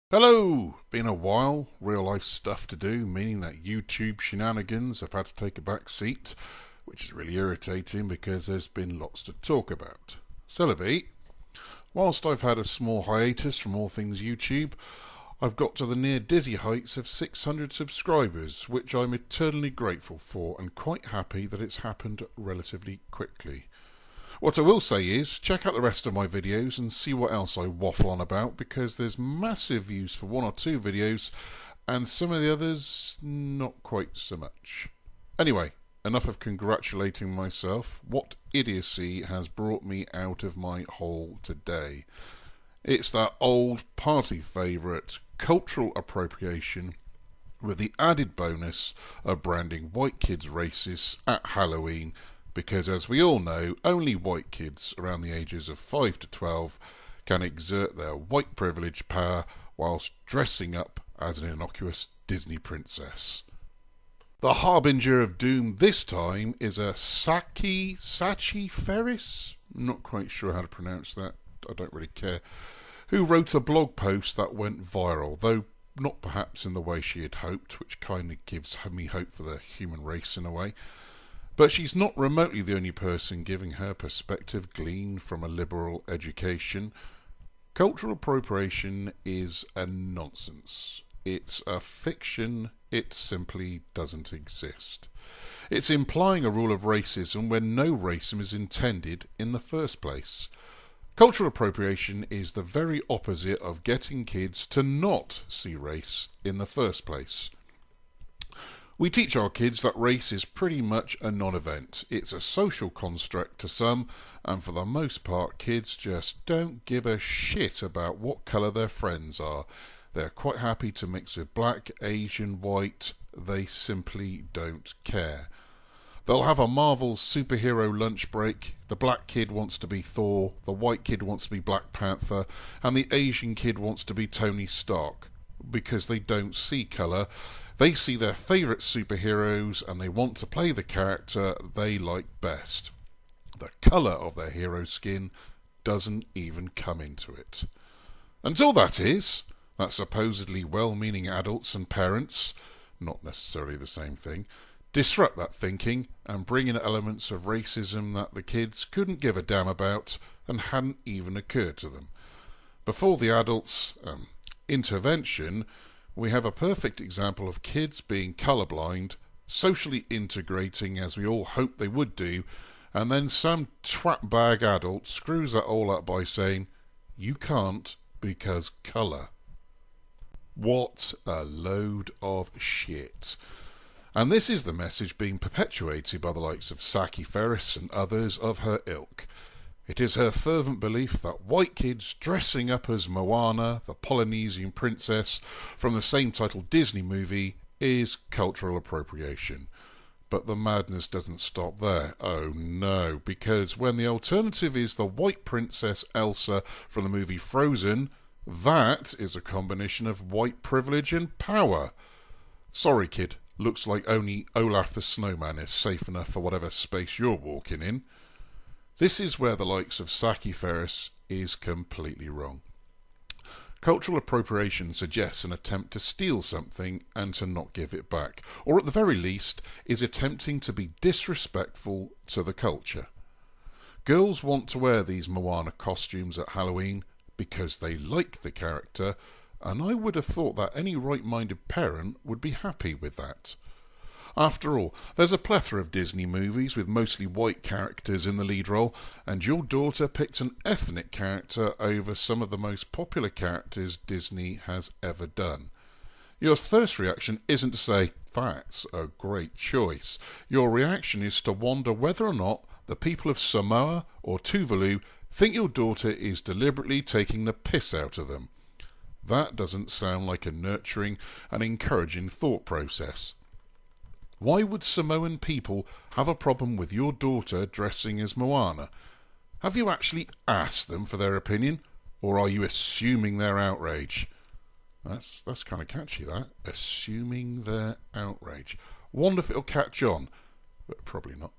Hello! Been a while, real life stuff to do, meaning that YouTube shenanigans have had to take a back seat, which is really irritating because there's been lots to talk about. Celebi, whilst I've had a small hiatus from all things YouTube, I've got to the near dizzy heights of 600 subscribers, which I'm eternally grateful for and quite happy that it's happened relatively quickly. What I will say is, check out the rest of my videos and see what else I waffle on about, because there's massive views for one or two videos, and some of the others, not quite so much. Anyway, enough of congratulating myself. What idiocy has brought me out of my hole today? It's that old party favourite, cultural appropriation, with the added bonus of branding white kids racist at Halloween, because as we all know, only white kids around the ages of 5 to 12 can exert their white privilege power whilst dressing up as an innocuous Disney princess. The harbinger of doom this time is a Sachi Ferris? Not quite sure how to pronounce that, I don't really care, who wrote a blog post that went viral, though not perhaps in the way she had hoped, which kind of gives me hope for the human race in a way. But she's not remotely the only person giving her perspective gleaned from a liberal education. Cultural appropriation is a nonsense. It's a fiction. It simply doesn't exist. It's implying a rule of racism when no racism is intended in the first place. Cultural appropriation is the very opposite of getting kids to not see race in the first place. We teach our kids that race is pretty much a non-event. It's a social construct to some, and for the most part, kids just don't give a shit about what colour their friends are. They're quite happy to mix with black, Asian, white. They simply don't care. They'll have a Marvel superhero lunch break. The black kid wants to be Thor, the white kid wants to be Black Panther, and the Asian kid wants to be Tony Stark, because they don't see colour. They see their favourite superheroes and they want to play the character they like best. The colour of their hero's skin doesn't even come into it. Until that supposedly well-meaning adults and parents, not necessarily the same thing, disrupt that thinking and bring in elements of racism that the kids couldn't give a damn about and hadn't even occurred to them. Before the adults' intervention, we have a perfect example of kids being colourblind, socially integrating as we all hoped they would do, and then some twatbag adult screws that all up by saying, "You can't because colour." What a load of shit. And this is the message being perpetuated by the likes of Sachi Ferris and others of her ilk. It is her fervent belief that white kids dressing up as Moana, the Polynesian princess from the same titled Disney movie, is cultural appropriation. But the madness doesn't stop there. Oh no, because when the alternative is the white princess Elsa from the movie Frozen, that is a combination of white privilege and power. Sorry kid, looks like only Olaf the Snowman is safe enough for whatever space you're walking in. This is where the likes of Sachi Ferris is completely wrong. Cultural appropriation suggests an attempt to steal something and to not give it back, or at the very least is attempting to be disrespectful to the culture. Girls want to wear these Moana costumes at Halloween because they like the character, and I would have thought that any right-minded parent would be happy with that. After all, there's a plethora of Disney movies with mostly white characters in the lead role, and your daughter picked an ethnic character over some of the most popular characters Disney has ever done. Your first reaction isn't to say, "That's a great choice." Your reaction is to wonder whether or not the people of Samoa or Tuvalu think your daughter is deliberately taking the piss out of them. That doesn't sound like a nurturing and encouraging thought process. Why would Samoan people have a problem with your daughter dressing as Moana? Have you actually asked them for their opinion, or are you assuming their outrage? That's kind of catchy, that. Assuming their outrage. Wonder if it'll catch on, but probably not.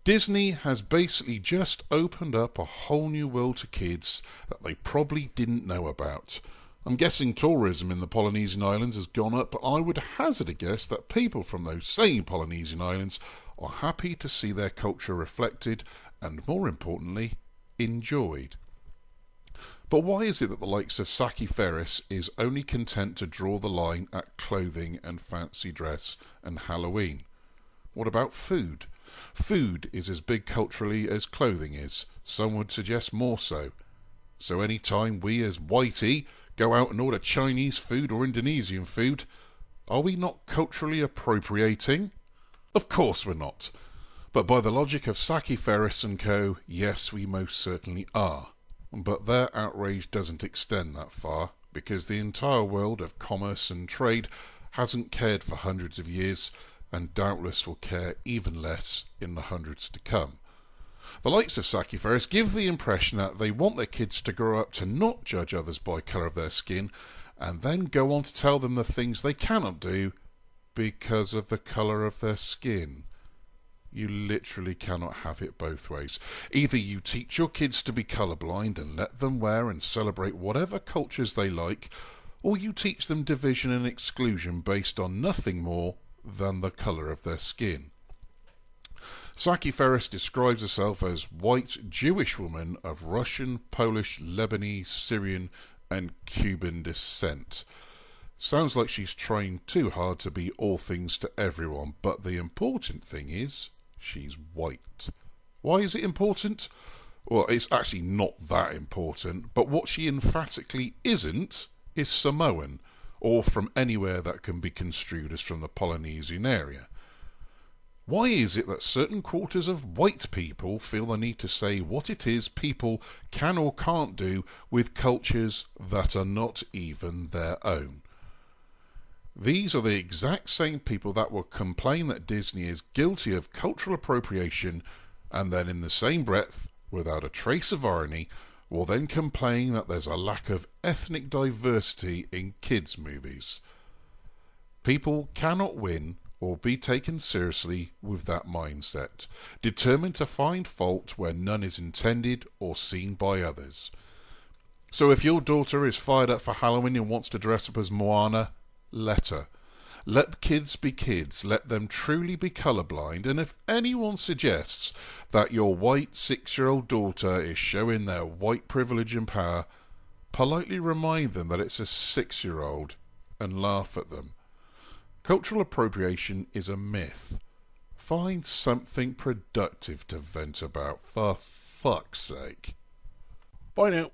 Disney has basically just opened up a whole new world to kids that they probably didn't know about. I'm guessing tourism in the Polynesian islands has gone up, but I would hazard a guess that people from those same Polynesian islands are happy to see their culture reflected and, more importantly, enjoyed. But why is it that the likes of Saki Ferris is only content to draw the line at clothing and fancy dress and Halloween? What about food? Food is as big culturally as clothing is. Some would suggest more so. So any time we as whitey go out and order Chinese food or Indonesian food, are we not culturally appropriating? Of course we're not. But by the logic of Saki Ferris and co, yes, we most certainly are. But their outrage doesn't extend that far, because the entire world of commerce and trade hasn't cared for hundreds of years, and doubtless will care even less in the hundreds to come. The likes of Saki Ferris give the impression that they want their kids to grow up to not judge others by colour of their skin, and then go on to tell them the things they cannot do because of the colour of their skin. You literally cannot have it both ways. Either you teach your kids to be colourblind and let them wear and celebrate whatever cultures they like, or you teach them division and exclusion based on nothing more than the colour of their skin. Saki Ferris describes herself as white Jewish woman of Russian, Polish, Lebanese, Syrian and Cuban descent. Sounds like she's trying too hard to be all things to everyone, but the important thing is she's white. Why is it important? Well, it's actually not that important, but what she emphatically isn't is Samoan, or from anywhere that can be construed as from the Polynesian area. Why is it that certain quarters of white people feel the need to say what it is people can or can't do with cultures that are not even their own? These are the exact same people that will complain that Disney is guilty of cultural appropriation, and then in the same breath, without a trace of irony, will then complain that there's a lack of ethnic diversity in kids' movies. People cannot win or be taken seriously with that mindset, determined to find fault where none is intended or seen by others. So if your daughter is fired up for Halloween and wants to dress up as Moana, let her. Let kids be kids, let them truly be colourblind, and if anyone suggests that your white 6-year-old daughter is showing their white privilege and power, politely remind them that it's a 6-year-old and laugh at them. Cultural appropriation is a myth. Find something productive to vent about, for fuck's sake. Bye now.